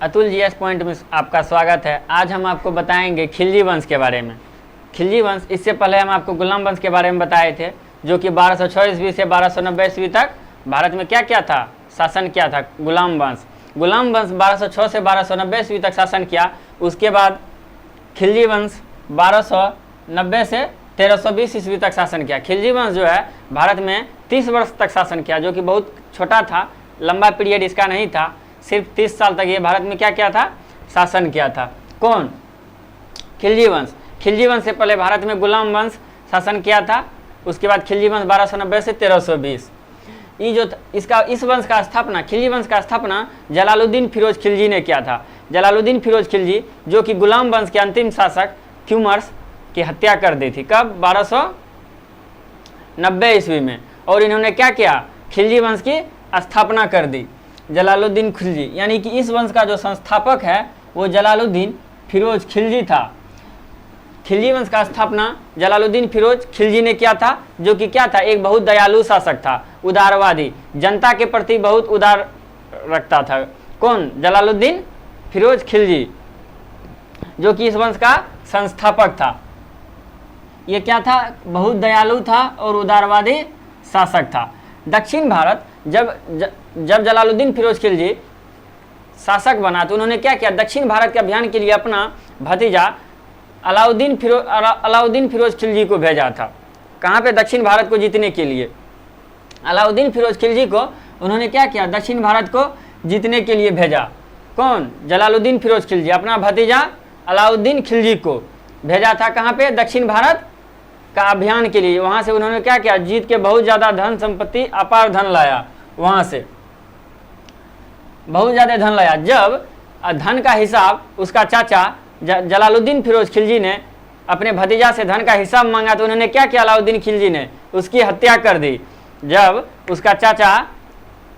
Atul GS point में आपका स्वागत है। आज हम आपको बताएंगे खिलजी वंश के बारे में। खिलजी वंश, इससे पहले हम आपको गुलाम वंश के बारे में बताए थे, जो कि 1206 ईस्वी से 1290 ईस्वी तक भारत में क्या क्या था, शासन किया था। गुलाम वंश 1206 से 1290 ईस्वी तक शासन किया। उसके बाद खिलजी वंश 1290 से 1320 ईस्वी तक शासन किया। खिलजी वंश जो है भारत में 30 वर्ष तक शासन किया, जो कि बहुत छोटा था, लंबा पीरियड इसका नहीं था। सिर्फ 30 साल तक ये भारत में क्या था, शासन किया था। कौन? खिलजी वंश। खिलजी वंश से पहले भारत में गुलाम वंश शासन किया था। उसके बाद खिलजी वंश 1290 से 1320। ये जो इस वंश का स्थापना, खिलजी वंश का स्थापना जलालुद्दीन फिरोज खिलजी ने किया था। जलालुद्दीन फिरोज खिलजी, जो कि गुलाम वंश के अंतिम शासक थ्यूमर्स की हत्या कर दी थी। कब? 1290 ईस्वी में। और इन्होंने क्या किया? खिलजी वंश की स्थापना कर दी। जलालुद्दीन खिलजी, यानी कि इस वंश का जो संस्थापक है वो जलालुद्दीन फिरोज खिलजी था। खिलजी वंश का स्थापना जलालुद्दीन फिरोज खिलजी ने किया था, जो कि क्या था, एक बहुत दयालु शासक था, उदारवादी, जनता के प्रति बहुत उदार रखता था। कौन? जलालुद्दीन फिरोज खिलजी, जो कि इस वंश का संस्थापक था। ये क्या था? बहुत दयालु था और उदारवादी शासक था। दक्षिण भारत, जब जलालुद्दीन फिरोज खिलजी शासक बना तो उन्होंने क्या किया? दक्षिण भारत के अभियान के लिए अपना भतीजा अलाउद्दीन फिरोज खिलजी को भेजा था। कहाँ पे? दक्षिण भारत को जीतने के लिए। अलाउद्दीन फिरोज खिलजी को उन्होंने क्या किया? दक्षिण भारत को जीतने के लिए भेजा। कौन? जलालुद्दीन फिरोज खिलजी अपना भतीजा अलाउद्दीन खिलजी को भेजा था। कहाँ पे? दक्षिण भारत का अभियान के लिए। वहाँ से उन्होंने क्या किया? जीत के बहुत ज़्यादा धन संपत्ति, अपार धन लाया। वहाँ से बहुत ज़्यादा धन लाया। जब धन का हिसाब उसका चाचा जलालुद्दीन फिरोज खिलजी ने अपने भतीजा से धन का हिसाब मांगा तो उन्होंने क्या किया? अलाउद्दीन खिलजी ने उसकी हत्या कर दी। जब उसका चाचा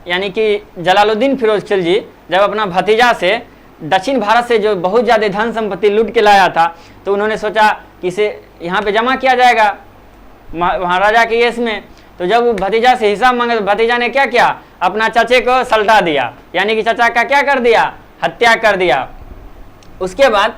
यानी कि जलालुद्दीन फिरोज खिलजी जब अपना भतीजा से दक्षिण भारत से जो बहुत ज़्यादा धन संपत्ति लूट के लाया था, तो उन्होंने सोचा कि इसे यहाँ पे जमा किया जाएगा महाराजा के यश में। तो जब वो भतीजा से हिसाब मांगे तो भतीजा ने क्या किया? अपना चाचे को सल्टा दिया, यानी कि चाचा का क्या कर दिया? हत्या कर दिया। उसके बाद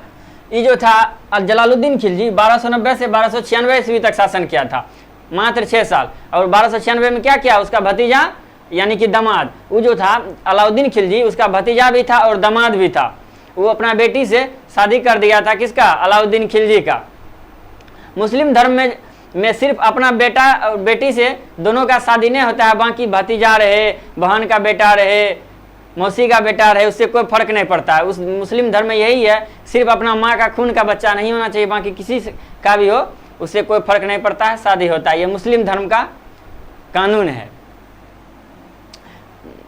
ये जो था जलालुद्दीन खिलजी 1290 से 1296 ईस्वी तक शासन किया था, मात्र 6 साल। और 1296 में क्या किया? उसका भतीजा यानी कि दामाद, वो जो था अलाउद्दीन खिलजी, उसका भतीजा भी था और दामाद भी था। वो अपना बेटी से शादी कर दिया था। किसका? अलाउद्दीन खिलजी का। मुस्लिम धर्म में सिर्फ अपना बेटा और बेटी से दोनों का शादी नहीं होता है, बाकी भतीजा रहे, बहन का बेटा रहे, मौसी का बेटा रहे, उससे कोई फर्क नहीं पड़ता है। उस मुस्लिम धर्म में यही है, सिर्फ अपना माँ का खून का बच्चा नहीं होना चाहिए, बाकी किसी का भी हो उससे कोई फर्क नहीं पड़ता है, शादी होता है। ये मुस्लिम धर्म का कानून है।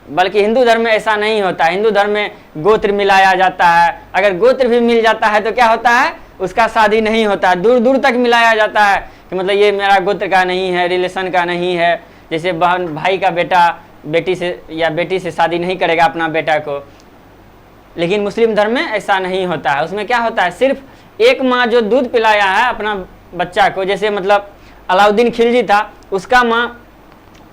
बल्कि हिंदू धर्म में ऐसा नहीं होता। हिंदू धर्म में गोत्र मिलाया जाता है। अगर गोत्र भी मिल जाता है तो क्या होता है? उसका शादी नहीं होता है। दूर दूर तक मिलाया जाता है कि मतलब ये मेरा गोत्र का नहीं है, रिलेशन का नहीं है। जैसे बहन भाई का बेटा बेटी से या बेटी से शादी नहीं करेगा अपना बेटा को। लेकिन मुस्लिम धर्म में ऐसा नहीं होता है। उसमें क्या होता है? सिर्फ एक माँ जो दूध पिलाया है अपना बच्चा को, जैसे मतलब अलाउद्दीन खिलजी था, उसका माँ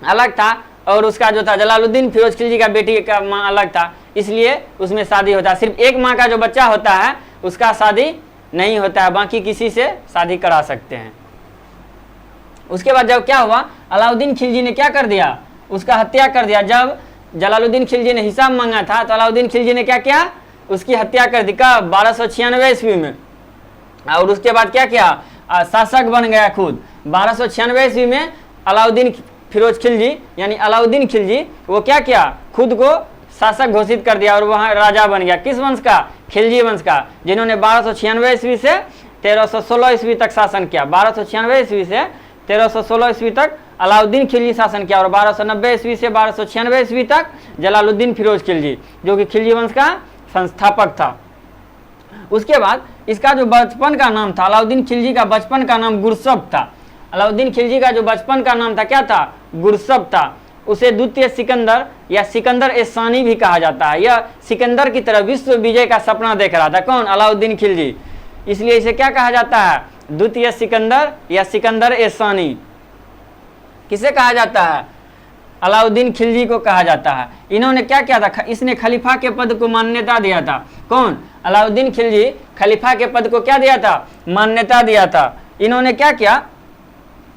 अलग था, और उसका जो था जलालुद्दीन फिरोज खिलजी का बेटी का माँ अलग था, इसलिए उसमें शादी होता है। सिर्फ एक माँ का जो बच्चा होता है उसका शादी नहीं होता है, बाकी किसी से शादी करा सकते हैं। उसके बाद जब क्या हुआ? अलाउद्दीन खिलजी ने क्या कर दिया? उसका हत्या कर दिया। जब जलालुद्दीन खिलजी ने हिसाब मांगा था तो अलाउद्दीन खिलजी ने क्या किया? उसकी हत्या कर दी। कब? 1296 ईस्वी में। और उसके बाद क्या किया? शासक बन गया खुद। 1296 ईस्वी में अलाउद्दीन फिरोज खिलजी यानी अलाउद्दीन खिलजी वो क्या किया? खुद को शासक घोषित कर दिया और वहाँ राजा बन गया। किस वंश का? खिलजी वंश का, जिन्होंने 1296 ईस्वी से 1316 ईस्वी तक शासन किया। 1296 ईस्वी से 1316 ईस्वी तक अलाउद्दीन खिलजी शासन किया, और 1290 ईस्वी से 1296 ईस्वी तक जलालुद्दीन फिरोज खिलजी, जो कि खिलजी वंश का संस्थापक था। उसके बाद इसका जो बचपन का नाम था, अलाउद्दीन खिलजी का बचपन का नाम गुरसब था। अलाउद्दीन खिलजी का जो बचपन का नाम था क्या था? गुरसब था। उसे द्वितीय सिकंदर या सिकंदर ए सानी भी कहा जाता है। यह सिकंदर की तरह विश्व विजय का सपना देख रहा था। कौन? अलाउद्दीन खिलजी। इसलिए इसे क्या कहा जाता है? द्वितीय सिकंदर या सिकंदर ए सानी। किसे कहा जाता है? अलाउद्दीन खिलजी को कहा जाता है। इन्होंने क्या किया था, इसने खलीफा के पद को मान्यता दिया था। कौन? अलाउद्दीन खिलजी खलीफा के पद को क्या दिया था, मान्यता दिया था। इन्होंने क्या किया,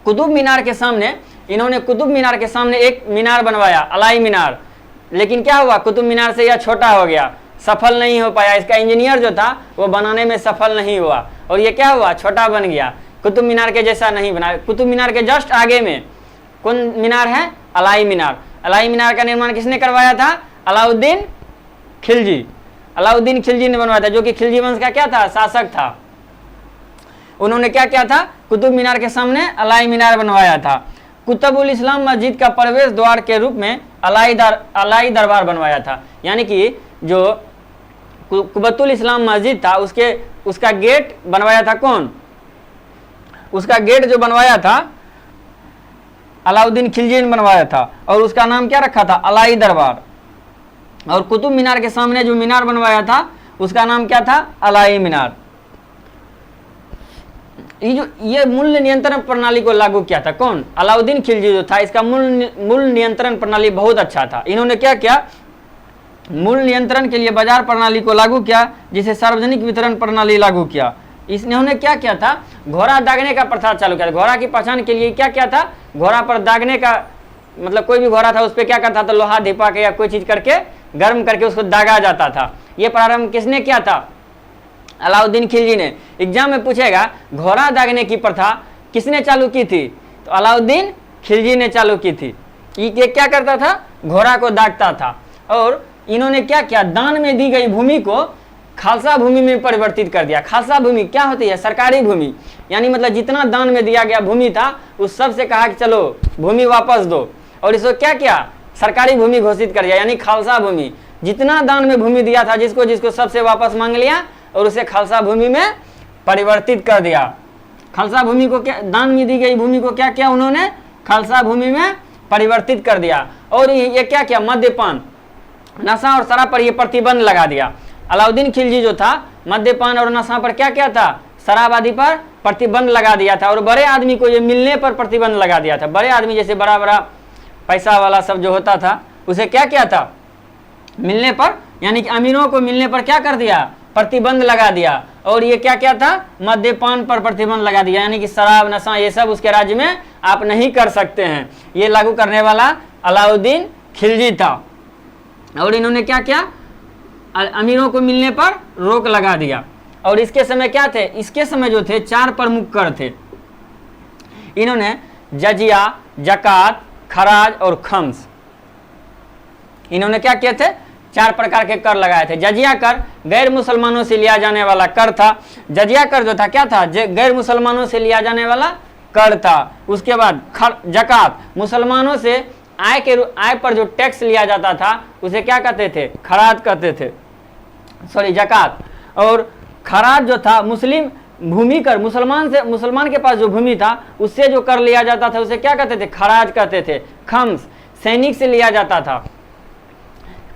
कुतुब मीनार के सामने, इन्होंने कुतुब मीनार के सामने एक मीनार बनवाया, अलाई मीनार। लेकिन क्या हुआ, कुतुब मीनार से यह छोटा हो गया, सफल नहीं हो पाया। इसका इंजीनियर जो था वो बनाने में सफल नहीं हुआ और ये क्या हुआ, छोटा बन गया, कुतुब मीनार के जैसा नहीं बना। कुतुब मीनार के जस्ट आगे में कौन मीनार है, अलाई मीनार। अलाई मीनार का निर्माण किसने करवाया था, अलाउद्दीन खिलजी। अलाउद्दीन खिलजी ने बनवाया था, जो कि खिलजी वंश का क्या था, शासक था। उन्होंने क्या किया था, कुतुब मीनार के सामने अलाई मीनार बनवाया था। कुतुबुल इस्लाम मस्जिद का प्रवेश द्वार के रूप में अलाई दरबार बनवाया था। यानी कि जो कुतुबुल इस्लाम मस्जिद था उसका गेट बनवाया था कौन, उसका गेट जो बनवाया था अलाउद्दीन खिलजी ने बनवाया था और उसका नाम क्या रखा था, अलाई दरबार। और कुतुब मीनार के सामने जो मीनार बनवाया था उसका नाम क्या था, अलाई मीनार। ये मूल्य नियंत्रण प्रणाली को लागू किया था कौन, अलाउद्दीन खिलजी जो था। इसका मूल्य नियंत्रण प्रणाली बहुत अच्छा था। इन्होंने क्या किया, मूल्य नियंत्रण के लिए बाजार प्रणाली को लागू किया, जिसे सार्वजनिक वितरण प्रणाली लागू किया। इन्होंने क्या किया था, घोड़ा दागने का प्रथा चालू किया। घोड़ा की पहचान के लिए क्या किया था, घोड़ा पर दागने का, मतलब कोई भी घोड़ा था उस पर क्या करता था, लोहा धिपा के या कोई चीज करके गर्म करके उसको दागा जाता था। ये प्रारंभ किसने किया था, अलाउद्दीन खिलजी ने। एग्जाम में पूछेगा घोड़ा दागने की प्रथा किसने चालू की थी, तो अलाउद्दीन खिलजी ने चालू की थी। ये क्या करता था, घोड़ा को दागता था। और इन्होंने क्या किया, दान में दी गई भूमि को खालसा भूमि में परिवर्तित कर दिया। खालसा भूमि क्या होती है, सरकारी भूमि। यानी मतलब जितना दान में दिया गया भूमि था उस सब से कहा कि चलो भूमि वापस दो, और इसको क्या किया, सरकारी भूमि घोषित कर दिया, यानी खालसा भूमि। जितना दान में भूमि दिया था जिसको जिसको सबसे वापस मांग लिया और उसे खालसा भूमि में परिवर्तित कर दिया। खालसा भूमि को क्या, दान में दी गई भूमि को क्या किया उन्होंने, खालसा भूमि में परिवर्तित कर दिया। और ये क्या किया, मद्यपान, नशा और शराब पर ये प्रतिबंध लगा दिया। अलाउद्दीन खिलजी जो था मद्यपान और नशा पर क्या किया था, शराब आदि पर प्रतिबंध लगा दिया था। और बड़े आदमी को ये मिलने पर प्रतिबंध लगा दिया था। बड़े आदमी जैसे बड़ा बड़ा पैसा वाला सब जो होता था उसे क्या किया था, मिलने पर, यानी कि अमीरों को मिलने पर क्या कर दिया, प्रतिबंध लगा दिया। और ये क्या क्या था, मद्यपान पर प्रतिबंध लगा दिया, यानी कि शराब नशा ये सब उसके राज्य में आप नहीं कर सकते हैं। ये लागू करने वाला अलाउद्दीन खिलजी था। और इन्होंने क्या किया, अमीरों को मिलने पर रोक लगा दिया। और इसके समय क्या थे, इसके समय जो थे 4 प्रमुख कर थे। इन्होंने जजिया, जकात, खराज और खम्स, इन्होंने क्या किए थे, 4 प्रकार के कर लगाए थे। जजिया कर गैर मुसलमानों से लिया जाने वाला कर था। जजिया कर जो था क्या था, गैर मुसलमानों से लिया जाने वाला कर था। उसके बाद जकात, मुसलमानों से आय पर जो टैक्स लिया जाता था उसे क्या कहते थे, खराज कहते थे, सॉरी जकात। और खराज जो था मुस्लिम भूमि कर, मुसलमान के पास जो भूमि था उससे जो कर लिया जाता था उसे क्या कहते थे, खराज कहते थे। खम्स सैनिक से लिया जाता था।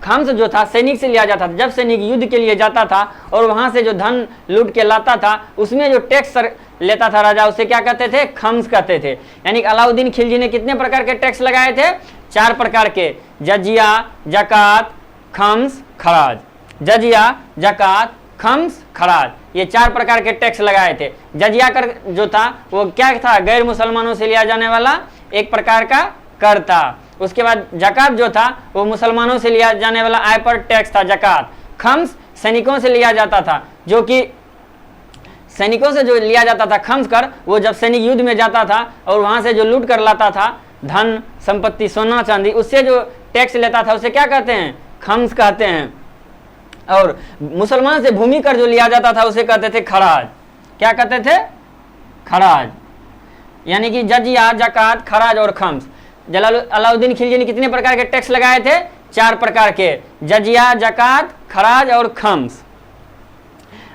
खम्स जो था सैनिक से लिया जाता था। जब सैनिक युद्ध के लिए जाता था और वहां से जो धन लूट के लाता था उसमें जो टैक्स लेता था राजा, उसे क्या कहते थे, खम्स कहते थे। यानी अलाउद्दीन खिलजी ने कितने प्रकार के टैक्स लगाए थे, 4 प्रकार के, जजिया, जकात, खम्स, खराज। जजिया, जकात, खम्स, खराज, ये 4 प्रकार के टैक्स लगाए थे। जजिया कर जो था वो क्या था, गैर मुसलमानों से लिया जाने वाला एक प्रकार का कर था। उसके बाद जकात जो था वो मुसलमानों से लिया जाने वाला आय पर टैक्स था, जकात। खम्स सैनिकों से लिया जाता था, जो कि सैनिकों से जो लिया जाता था खम्स कर, वो जब सैनिक युद्ध में जाता था और वहां से जो लूट कर लाता था धन संपत्ति सोना चांदी, उससे जो टैक्स लेता था उसे क्या कहते हैं, खम्स कहते हैं। और मुसलमान से भूमि कर जो लिया जाता था उसे कहते थे खराज। क्या कहते थे, खराज। यानी कि जजिया, जकात, खराज और खम्स। अलाउद्दीन खिलजी ने कितने प्रकार के टैक्स लगाए थे, 4 प्रकार के, जजिया, जकात, खराज और खम्स।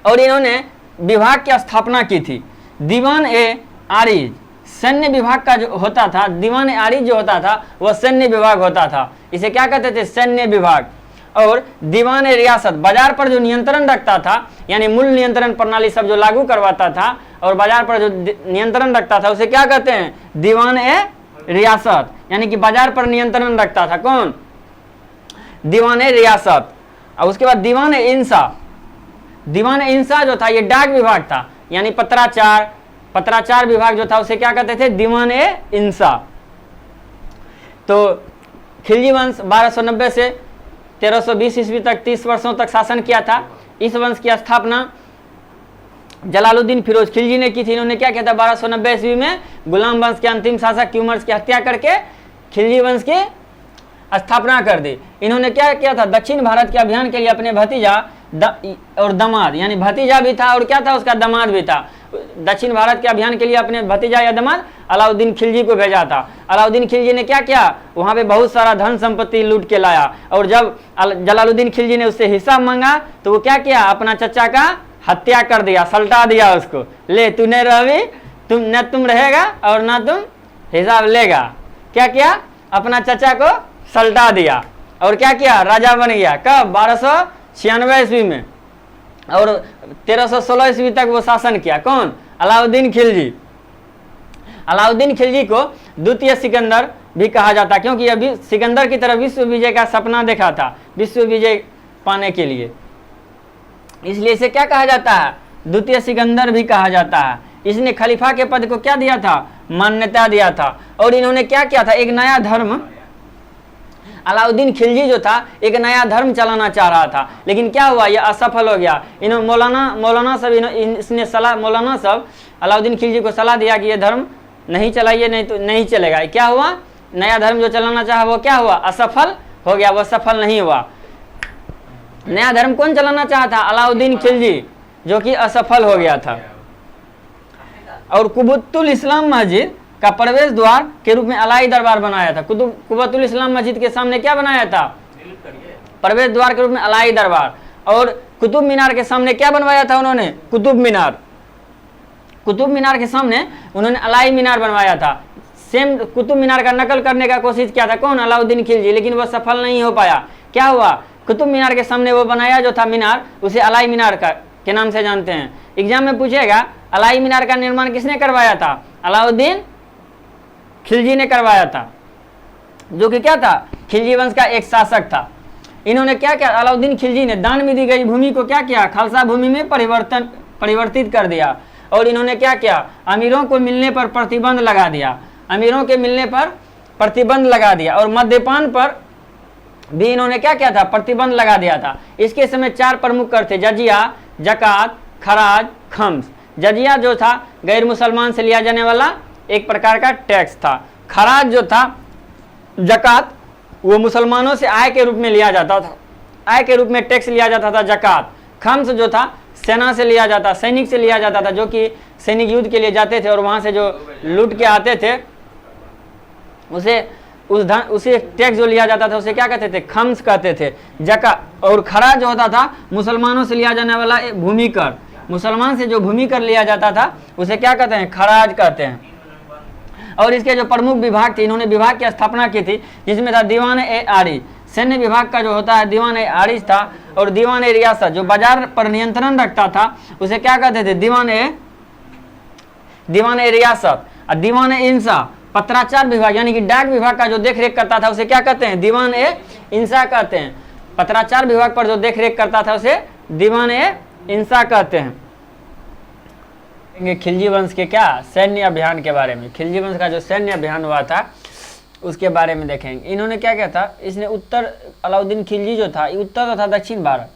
और इन्होंने विभाग की स्थापना की थी। दीवान ए आरिज सैन्य विभाग का जो होता था, दीवान ए आरिज जो होता था वह सैन्य विभाग होता था, इसे क्या कहते थे, सैन्य विभाग। और दीवान ए रियासत बाजार पर जो नियंत्रण रखता था, यानी मूल्य नियंत्रण प्रणाली सब जो लागू करवाता था और बाजार पर जो नियंत्रण रखता था उसे क्या कहते हैं, दीवान ए रियासत। यानी कि बाजार पर नियंत्रण रखता था। कौन? दीवान रियासत। और उसके बाद दीवान इंसा। दीवान इंसा जो था ये डाक विभाग था, यानी पत्राचार विभाग जो था उसे क्या कहते थे? दीवान इंसा। तो खिलजी वंश 1290 से 1320 ईस्वी तक 30 वर्षों तक शासन किया था। इस वंश की स्थापना जलालुद्दीन फिरोज खिलजी ने की थी। इन्होंने क्या किया था? 1290 ईस्वी में गुलाम वंश के अंतिम शासक क्यूमर्स की हत्या करके खिलजी वंश की स्थापना कर दी। इन्होंने क्या किया था? दक्षिण भारत के अभियान के लिए अपने भतीजा और दामाद, यानी भतीजा भी था और क्या था? उसका दामाद भी था। दक्षिण भारत के अभियान के लिए अपने भतीजा या दामाद अलाउद्दीन खिलजी को भेजा था। अलाउद्दीन खिलजी ने क्या किया? वहां पे बहुत सारा धन संपत्ति लूट के लाया, और जब जलालुद्दीन खिलजी ने उससे हिसाब मांगा तो वो क्या किया? अपना चचा का हत्या कर दिया, सल्टा दिया उसको। ले तू नहीं रही, तुम रहेगा और ना तुम हिसाब लेगा। क्या किया? अपना चचा को सल्टा दिया और क्या किया? राजा बन गया। कब? 1296 ईस्वी में। और 1316 ईस्वी तक वो शासन किया। कौन? अलाउद्दीन खिलजी। अलाउद्दीन खिलजी को द्वितीय सिकंदर भी कहा जाता, क्योंकि अभी सिकंदर की तरह विश्व विजय का सपना देखा था, विश्व विजय पाने के लिए, इसलिए इसे क्या कहा जाता है? द्वितीय सिकंदर भी कहा जाता है। इसने खलीफा के पद को क्या दिया था? मान्यता दिया था। और इन्होंने क्या किया था? एक नया धर्म, अलाउद्दीन खिलजी जो था एक नया धर्म चलाना चाह रहा था, लेकिन क्या हुआ? यह असफल हो गया। इन्होंने मौलाना सब अलाउद्दीन खिलजी को सलाह दिया कि यह धर्म नहीं चलाइए, नहीं तो नहीं चलेगा। क्या हुआ? नया धर्म जो चलाना चाहा वो क्या हुआ? असफल हो गया, वो सफल नहीं हुआ। नया धर्म कौन चलाना चाहा था? अलाउद्दीन खिलजी, जो कि असफल हो गया था। और कुबतुल इस्लाम मस्जिद का प्रवेश द्वार के रूप में अलाई दरबार बनाया था। कुबतुल इस्लाम मस्जिद के सामने क्या बनाया था? प्रवेश द्वार के रूप में अलाई दरबार। और कुतुब मीनार के सामने क्या बनवाया था उन्होंने? कुतुब मीनार। कुतुब मीनार के सामने उन्होंने अलाई मीनार बनवाया था। सेम कुतुब मीनार का नकल करने का कोशिश किया था। कौन? अलाउद्दीन खिलजी, लेकिन वह सफल नहीं हो पाया। क्या हुआ? कुतुब मीनार के सामने वो बनाया जो था मीनार, उसे अलाई मीनार के नाम से जानते हैं। एग्जाम में पूछेगा अलाई मीनार का निर्माण किसने करवाया था? अलाउद्दीन खिलजी ने करवाया था, जो कि क्या था? खिलजी वंश का एक शासक था। इन्होंने क्या किया? अलाउद्दीन खिलजी ने दान में दी गई भूमि को क्या किया? खालसा भूमि में परिवर्तित कर दिया। और इन्होंने क्या किया? अमीरों को मिलने पर प्रतिबंध लगा दिया। अमीरों के मिलने पर प्रतिबंध लगा दिया। और मद्यपान पर भी इन्होंने क्या किया था? प्रतिबंध लगा दिया था। इसके समय 4 प्रमुख कर थे: जजिया, जकात, खराज, खम्स। जजिया जो था गैर मुसलमान से लिया जाने वाला एक प्रकार का टैक्स था। खराज जो था, जकात, वो मुसलमानों से आय के रूप में लिया जाता था, आय के रूप में टैक्स लिया जाता था जकात। खम्स जो था सेना से लिया जाता, सैनिक से लिया जाता था, जो कि सैनिक युद्ध के लिए जाते थे और वहां से जो लूट के आते थे उसे टैक्स जो लिया जाता था उसे क्या कहते थे? खम्स कहते थे। जकात और खराज जो होता था मुसलमानों से लिया जाने वाला भूमि कर, मुसलमान से जो भूमि कर लिया जाता था उसे क्या कहते हैं? खराज कहते हैं। और इसके जो प्रमुख विभाग थे, इन्होंने विभाग की स्थापना की थी, जिसमें था दीवान ए आरी। सैन्य विभाग का जो होता है दीवान ए आरिज था। और दीवान ए रियासत जो बाजार पर नियंत्रण रखता था उसे क्या कहते थे? दीवान ए रियासत। और दीवान ए इंसा पत्राचार विभाग यानी कि डाक विभाग का जो देखरेख करता था उसे क्या कहते हैं? दीवान ए इंसा कहते हैं। पत्राचार विभाग पर जो देखरेख करता था उसे दीवान ए इंसा कहते हैं। खिलजी वंश के क्या सैन्य अभियान के बारे में, खिलजी वंश का जो सैन्य अभियान हुआ था उसके बारे में देखेंगे। इन्होंने क्या किया था? इसने अलाउद्दीन खिलजी जो था उत्तर तथा दक्षिण भारत,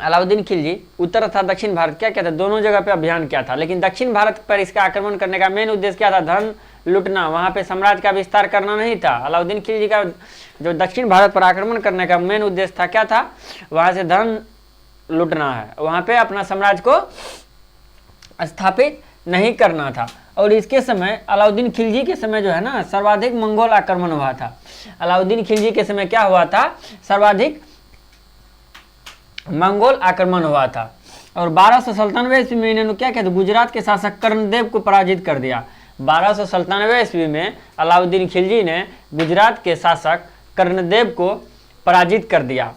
अलाउद्दीन खिलजी उत्तर तथा दक्षिण भारत क्या था? दोनों जगह पे अभियान किया था। लेकिन दक्षिण भारत पर इसका आक्रमण करने का मेन उद्देश्य क्या था? धन लूटना, वहां पे साम्राज्य का विस्तार करना नहीं था। अलाउद्दीन खिलजी का जो दक्षिण भारत पर आक्रमण करने का मेन उद्देश्य था क्या था? वहां से धन लूटना है, वहां पे अपना साम्राज्य को स्थापित नहीं करना था। और इसके समय अलाउद्दीन खिलजी के समय जो है ना सर्वाधिक मंगोल आक्रमण हुआ था। अलाउद्दीन खिलजी के समय क्या हुआ था? सर्वाधिक मंगोल आक्रमण हुआ था। और 1297 ईस्वी में इन्होंने क्या किया था? गुजरात के शासक कर्णदेव को पराजित कर दिया। 1297 ईस्वी में अलाउद्दीन खिलजी ने गुजरात के शासक कर्णदेव को पराजित कर दिया।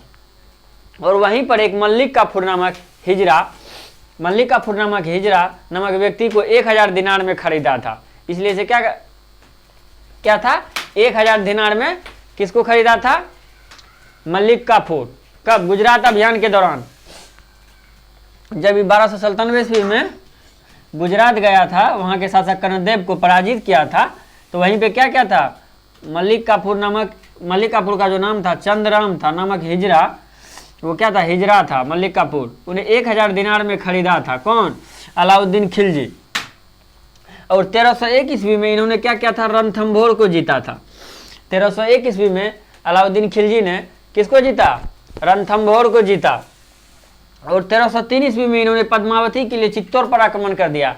और वहीं पर एक मल्लिक काफूर नामक हिजरा नामक व्यक्ति को 1000 दिनार में खरीदा था। इसलिए इसे क्या क्या था, 1000 दिनार में किसको खरीदा था, मलिक काफूर। कब, गुजरात अभियान के दौरान, जब 1297 ईस्वी में गुजरात गया था, वहां के शासक कर्णदेव को पराजित किया था, तो वहीं पे क्या क्या था, मलिक काफूर का जो नाम था चंद्रराम था नामक हिजरा, वो क्या था, हिजरा था मलिक काफूर। उन्हें 1000 दिनार में खरीदा था। कौन, अलाउद्दीन खिलजी। और 1301 ईस्वी में इन्होंने क्या किया था, रणथंभौर को जीता था। 1301 ईस्वी में अलाउद्दीन खिलजी ने किसको जीता, रणथंभौर को जीता। और 1303 ईस्वी में इन्होंने पद्मावती के लिए चित्तौड़ पर आक्रमण कर दिया।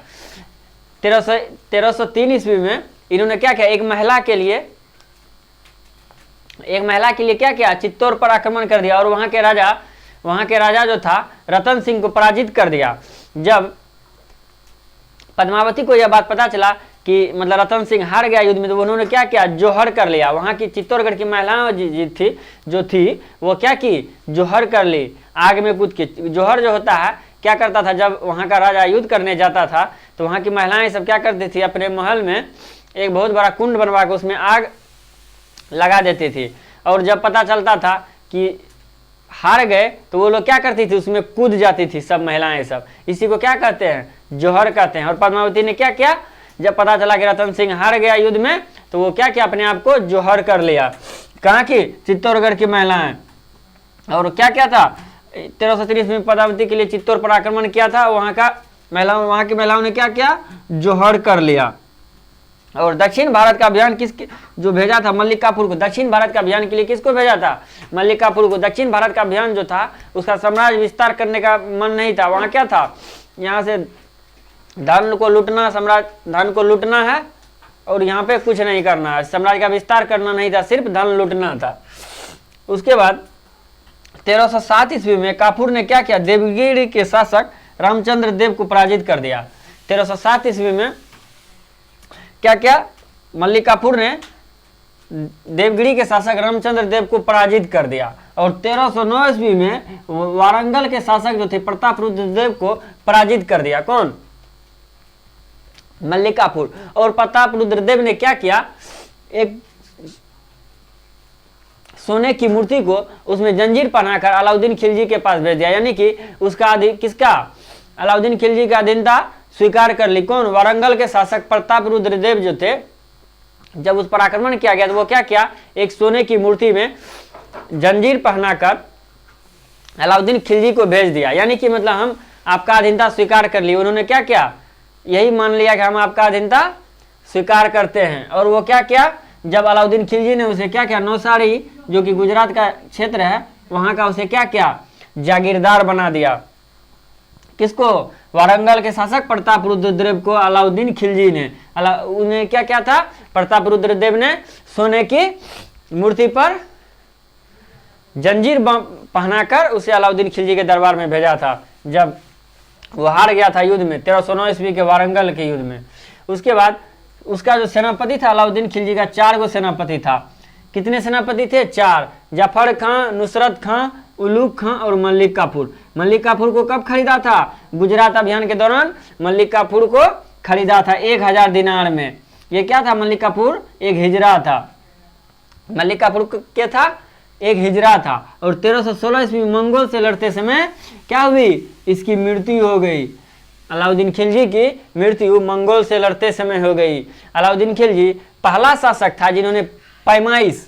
1303 ईस्वी में इन्होंने क्या किया, एक महिला के लिए क्या किया, चित्तौड़ पर आक्रमण कर दिया और वहां के राजा जो था रतन सिंह को पराजित कर दिया। जब पद्मावती को यह बात पता चला कि मतलब रतन सिंह हार गया युद्ध में, तो उन्होंने क्या किया, जोहर कर लिया। वहां की चित्तौड़गढ़ की महिलाएं थी वो क्या की, जोहर कर ली, आग में कूद के। जोहर जो होता है क्या करता था, जब वहां का राजा युद्ध करने जाता था तो वहां की महिलाएं सब क्या करती थी, अपने महल में एक बहुत बड़ा कुंड बनवा के उसमें आग लगा देती थी। और जब पता चलता था कि हार गए तो वो लोग क्या करती थी, उसमें कूद जाती थी सब महिलाएं सब। इसी को क्या कहते हैं, जोहर कहते हैं। और पद्मावती ने क्या किया, जब पता चला कि रतन सिंह हार गया युद्ध में, तो वो क्या किया, अपने आप को जोहर कर लिया। कहाँ की, चित्तौड़गढ़ की महिलाएं। और क्या क्या था, 1330 में पद्मावती के लिए चित्तौड़ पर आक्रमण किया था, वहां की महिलाओं ने क्या किया, जोहर कर लिया। और दक्षिण भारत का अभियान जो भेजा था मलिक काफूर को, दक्षिण भारत का अभियान के लिए किसको भेजा था, मलिक काफूर को। दक्षिण भारत का अभियान जो था उसका साम्राज्य विस्तार करने का मन नहीं था। वहां क्या था, यहाँ से धन को लूटना है और यहाँ पे कुछ नहीं करना है, साम्राज्य का विस्तार करना नहीं था, सिर्फ धन लूटना था। उसके बाद 1307 ईस्वी में काफूर ने क्या किया, देवगिरी के शासक रामचंद्र देव को पराजित कर दिया। 1307 ईस्वी में क्या क्या, मलिक काफूर ने देवगिरी के शासक रामचंद्र देव को पराजित कर दिया। और 1309 ईस्वी में वारंगल के शासक जो थे प्रतापरुद्र देव को पराजित कर दिया। कौन, मलिक काफूर। और प्रतापरुद्र देव ने क्या किया, एक सोने की मूर्ति को उसमें जंजीर पहनाकर अलाउद्दीन खिलजी के पास भेज दिया, यानी कि उसका किसका, अलाउद्दीन खिलजी का अधीनता स्वीकार कर ली। कौन, वारंगल के शासक प्रतापरुद्र देव जो थे, जब उस पर आक्रमण किया गया तो वो क्या किया, एक सोने की मूर्ति में जंजीर पहनाकर अलाउद्दीन खिलजी को भेज दिया, यानी कि मतलब हम आपका अधीनता स्वीकार कर ली। उन्होंने क्या किया, यही मान लिया कि हम आपका अधीनता स्वीकार करते हैं। और वो क्या किया, जब अलाउद्दीन खिलजी ने उसे क्या किया, नौसारी जो कि गुजरात का क्षेत्र है वहां का, उसे क्या किया, जागीरदार बना दिया। किसको, वारंगल के शासक प्रतापरुद्र देव को अलाउद्दीन खिलजी ने, उन्हें क्या क्या था, प्रतापरुद्र देव ने सोने की मूर्ति पर जंजीर पहनाकर उसे अलाउद्दीन खिलजी के दरबार में भेजा था, जब वो हार गया था युद्ध में 1309 ईस्वी के वारंगल के युद्ध में। उसके बाद उसका जो सेनापति था अलाउद्दीन खिलजी का, 4 गो सेनापति था। कितने सेनापति थे, 4, जफर खां, नुसरत खां, उलूग खां और मलिक काफूर। मलिक काफूर को कब खरीदा था, गुजरात अभियान के दौरान मलिक काफूर को खरीदा था 1000 दिनार में। ये क्या था, मलिक काफूर एक हिजरा था। मलिक काफूर क्या था, एक हिजरा था। और 1316 ईस्वी में मंगोल से लड़ते समय क्या हुई, इसकी मृत्यु हो गई। अलाउद्दीन खिलजी की मृत्यु मंगोल से लड़ते समय हो गई। अलाउद्दीन खिलजी पहला शासक था जिन्होंने पैमाइश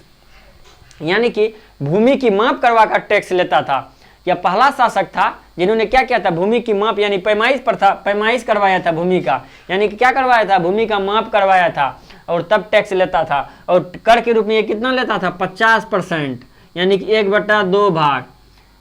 यानी कि भूमि की माप करवा कर टैक्स लेता था। यह पहला शासक था जिन्होंने क्या किया था, भूमि की माप यानी पैमाइश करवाया था भूमि का, यानी कि क्या करवाया था, भूमि का माप करवाया था और तब टैक्स लेता था। और कर के रूप में ये कितना लेता था, 50%, यानी कि 1/2 भाग।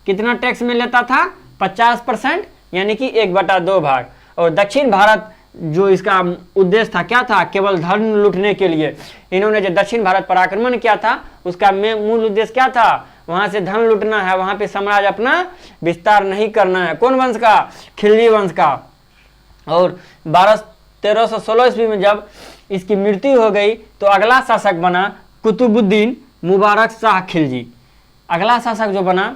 कितना टैक्स में लेता था, 50%, यानी कि 1/2 भाग। और दक्षिण भारत जो इसका उद्देश्य था क्या था, केवल धन लूटने के लिए। इन्होंने जो दक्षिण भारत पर आक्रमण किया था उसका मूल उद्देश्य क्या था, वहां से धन लूटना है, वहां पे साम्राज्य अपना विस्तार नहीं करना है। कौन वंश का, खिलजी वंश का। और 1316 ईस्वी में जब इसकी मृत्यु हो गई तो अगला शासक बना कुतुबुद्दीन मुबारक शाह खिलजी। अगला शासक जो बना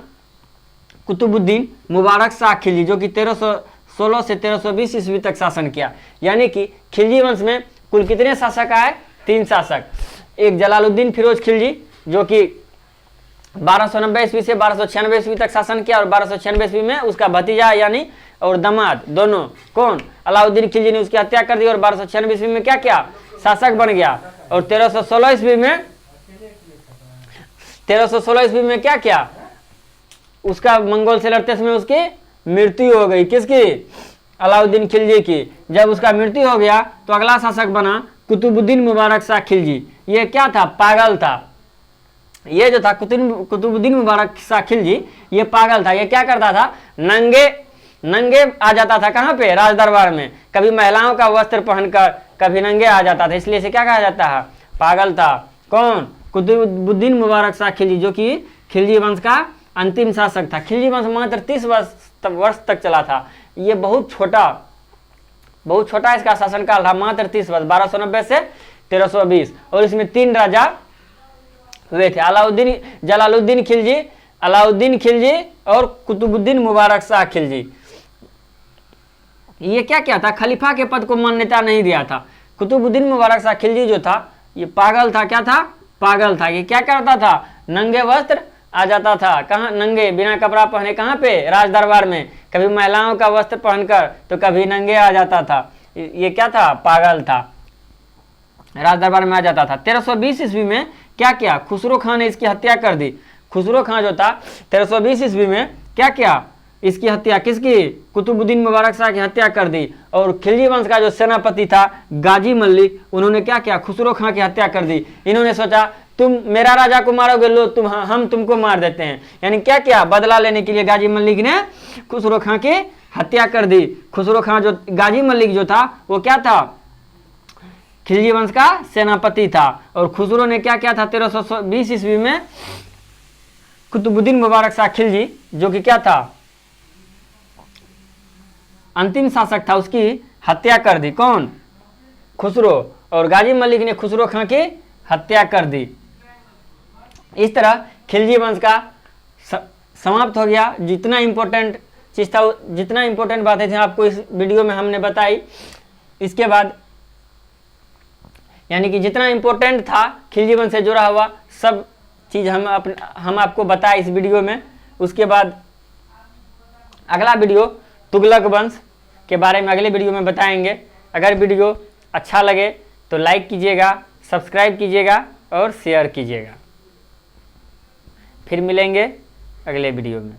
कुतुबुद्दीन मुबारक शाह खिलजी, जो कि 1316 से 1320 ईस्वी तक शासन किया। यानी कि खिलजी वंश में कुल कितने शासक आए, 3 शासक। एक जलालुद्दीन फिरोज खिलजी जो कि 1290 ईस्वी से 1296 ईस्वी तक शासन किया, और 1296 ईस्वी में उसका भतीजा यानी और दामाद दोनों कौन, अलाउद्दीन खिलजी ने उसकी हत्या कर दी, और 1296 ईस्वी में क्या किया, शासक बन गया। और 1316 ईस्वी में क्या किया, उसका मंगोल से लड़ते समय उसकी मृत्यु हो गई। किसकी, अलाउद्दीन खिलजी की। जब उसका मृत्यु हो गया तो अगला शासक बना कुतुबुद्दीन मुबारक शाह खिलजी। ये क्या था, पागल था। ये जो था कुतुबुद्दीन मुबारक शाह खिलजी, ये पागल था। ये क्या करता था, नंगे आ जाता था कहाँ पे, राज दरबार में, कभी महिलाओं का वस्त्र पहनकर कभी नंगे आ जाता था, इसलिए इसे क्या कहा जाता है, पागल था। कौन, कुतुबुद्दीन मुबारक शाह खिलजी, जो कि खिलजी वंश का अंतिम शासक था। खिलजी वंश मात्र 30 वर्ष तक चला था। ये बहुत छोटा इसका शासनकाल था, मात्र 30 वर्ष, 1290 से 1320। और इसमें 3 राजा हुए थे, जलालुद्दीन खिलजी, अलाउद्दीन खिलजी और कुतुबुद्दीन मुबारक शाह खिलजी। ये क्या क्या था, खलीफा के पद को मान्यता नहीं दिया था। कुतुबुद्दीन मुबारक शाह खिलजी जो था ये पागल था। क्या था, पागल था। ये क्या करता था, नंगे वस्त्र आ जाता था, कहाँ, नंगे बिना कपड़ा पहने, कहाँ पे, राज दरबार में, कभी महिलाओं का वस्त्र पहनकर तो कभी नंगे आ जाता था। ये क्या था, पागल था, राज दरबार में आ जाता था। 1320 ईस्वी में क्या किया, खुसरो खान ने इसकी हत्या कर दी। खुसरो खान जो था 1320 ईस्वी में क्या किया, इसकी हत्या, किसकी, कुतुबुद्दीन मुबारक शाह की हत्या कर दी। और खिलजी वंश का जो सेनापति था गाजी मल्लिक, उन्होंने क्या किया, खुसरो खान की हत्या कर दी। इन्होंने सोचा तुम मेरा राजा को मारोगे, लो हम तुमको मार देते हैं। यानी क्या किया, बदला लेने के लिए गाजी मल्लिक ने खुसरो खान की हत्या कर दी। खुसरो खान जो, गाजी मल्लिक जो था वो क्या था, खिलजी वंश का सेनापति था। और खुसरो ने क्या किया था 1320 ईस्वी में, कुतुबुद्दीन मुबारक शाह खिलजी जो कि क्या था, अंतिम शासक था, उसकी हत्या कर दी। कौन, खुसरो। और गाजी मल्लिक ने खुसरो खान की हत्या कर दी। इस तरह खिलजी वंश का समाप्त हो गया। जितना इंपॉर्टेंट चीज था, जितना इंपॉर्टेंट बातें थी आपको इस वीडियो में हमने बताई। इसके बाद यानी कि जितना इंपॉर्टेंट था खिलजी वंश से जुड़ा हुआ सब चीज हम आपको बताए इस वीडियो में। उसके बाद अगला वीडियो तुगलक वंश के बारे में अगले वीडियो में बताएंगे। अगर वीडियो अच्छा लगे तो लाइक कीजिएगा, सब्सक्राइब कीजिएगा और शेयर कीजिएगा। फिर मिलेंगे अगले वीडियो में।